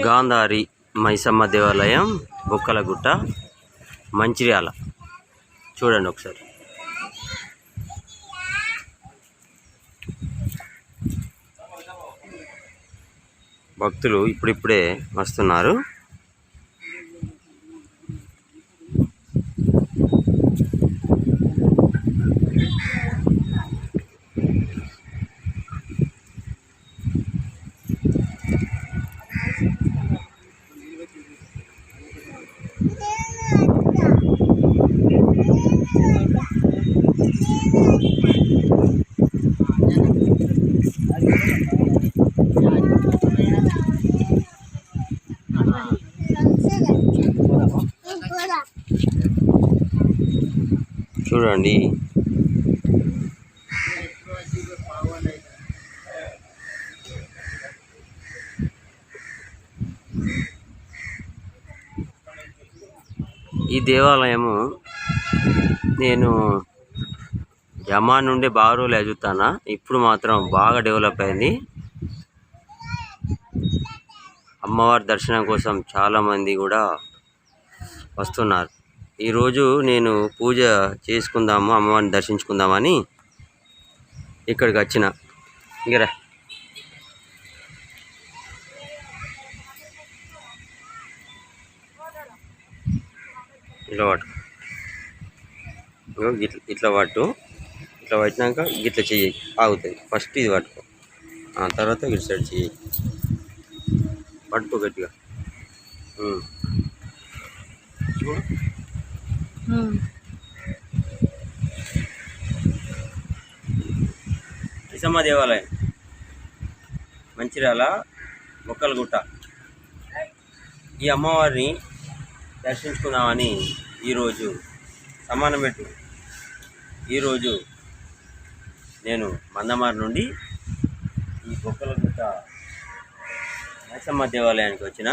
గాంధారి మైసమ్మ దేవాలయం బొక్కలగుట్ట మంచిర్యాల. చూడండి ఒకసారి. భక్తులు ఇప్పుడిప్పుడే వస్తున్నారు. చూడండి, ఈ దేవాలయము నేను జమా నుండి బాగా రోజులు ఎదుగుతానా, ఇప్పుడు మాత్రం బాగా డెవలప్ అయింది. అమ్మవారి దర్శనం కోసం చాలామంది కూడా వస్తున్నారు. ఈరోజు నేను పూజ చేసుకుందాము, అమ్మవారిని దర్శించుకుందామని ఇక్కడికి వచ్చిన. ఇంకరా ఇట్లా పట్టు, ఇట్లా పట్టు, ఇట్లా పట్టినాక ఇట్లా చెయ్యి ఆగుతుంది. ఫస్ట్ ఇది పట్టుకో, తర్వాత ఇటు సైడ్ చెయ్యి పట్టుకో గట్టిగా. చూడు, మైసమ్మ దేవాలయం మంచిర్యాల బొక్కలగుట్ట. ఈ అమ్మవారిని దర్శించుకుందామని ఈరోజు సమానం పెట్టు. ఈరోజు నేను మందమారి నుండి ఈ బొక్కలగుట్ట మైసమ్మ దేవాలయానికి వచ్చిన.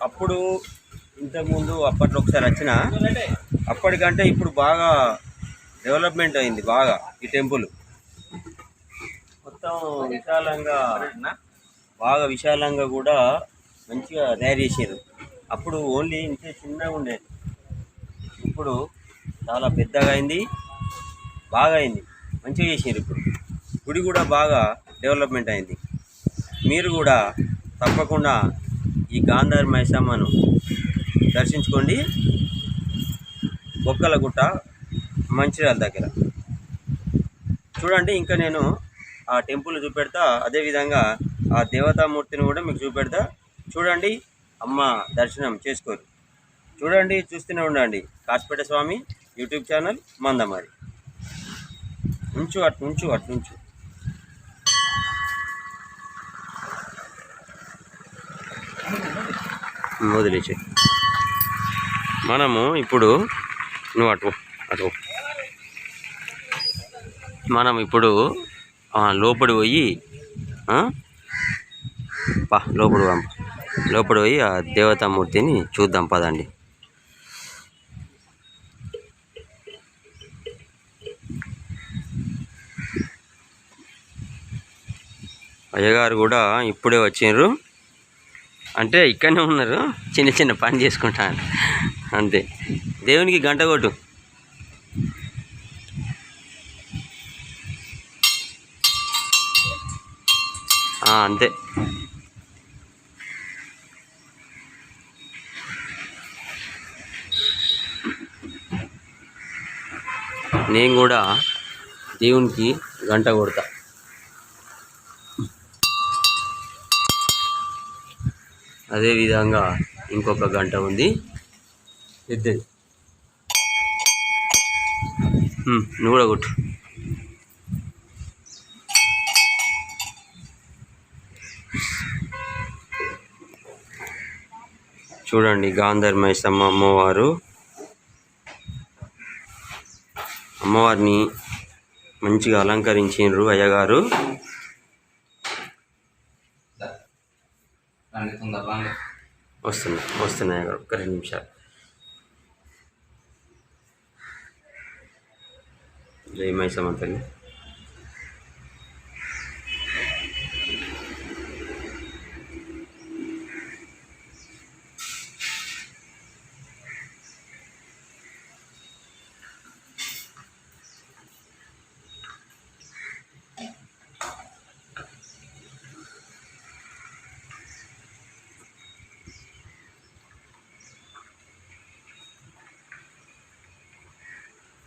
అప్పుడు ఇంతకుముందు అప్పట్లో ఒకసారి వచ్చిన, అప్పటికంటే ఇప్పుడు బాగా డెవలప్మెంట్ అయింది. బాగా ఈ టెంపుల్ మొత్తం విశాలంగా, బాగా విశాలంగా కూడా మంచిగా తయారు చేసారు. అప్పుడు ఓన్లీ ఇంతే చిన్నగా ఉండేది, ఇప్పుడు చాలా పెద్దగా అయింది, బాగా అయింది, మంచిగా చేసారు. ఇప్పుడు గుడి కూడా బాగా డెవలప్మెంట్ అయింది. మీరు కూడా తప్పకుండా ఈ గాంధారి మైసమ్మను దర్శించుకోండి, బొక్కలగుట్ట మంచిర్యాల దగ్గర. చూడండి, ఇంకా నేను ఆ టెంపుల్ చూపెడతా, అదేవిధంగా ఆ దేవతామూర్తిని కూడా మీకు చూపెడతా. చూడండి, అమ్మ దర్శనం చేసుకోరు. చూడండి, చూస్తూనే ఉండండి. కాసిపేట స్వామి యూట్యూబ్ ఛానల్ మందమారి. ఉంచు అట్నుంచు. వదిలేసి మనము ఇప్పుడు నువ్వు అటు మనం ఇప్పుడు లోపడి పోయి లోపడి పోయి ఆ దేవతామూర్తిని చూద్దాం పదండి. అయ్యగారు కూడా ఇప్పుడే వచ్చిండ్రు, అంటే ఇక్కడనే ఉన్నారు, చిన్న చిన్న పని చేసుకుంటాను అంతే. దేవునికి గంట కొట్టు. అంతే. నేను కూడా దేవునికి గంట కొడతా. అదేవిధంగా ఇంకొక గంట ఉంది పెద్దది, నువ్వు కూడా కొట్టు. చూడండి, గాంధారి మైసమ్మ అమ్మవారిని మంచిగా అలంకరించిండ్రు అయ్యగారు. వస్తున్నాయి అయ్యగారు, ఒక్క 2 నిమిషాలు. జై మైసమ్మ తల్లి.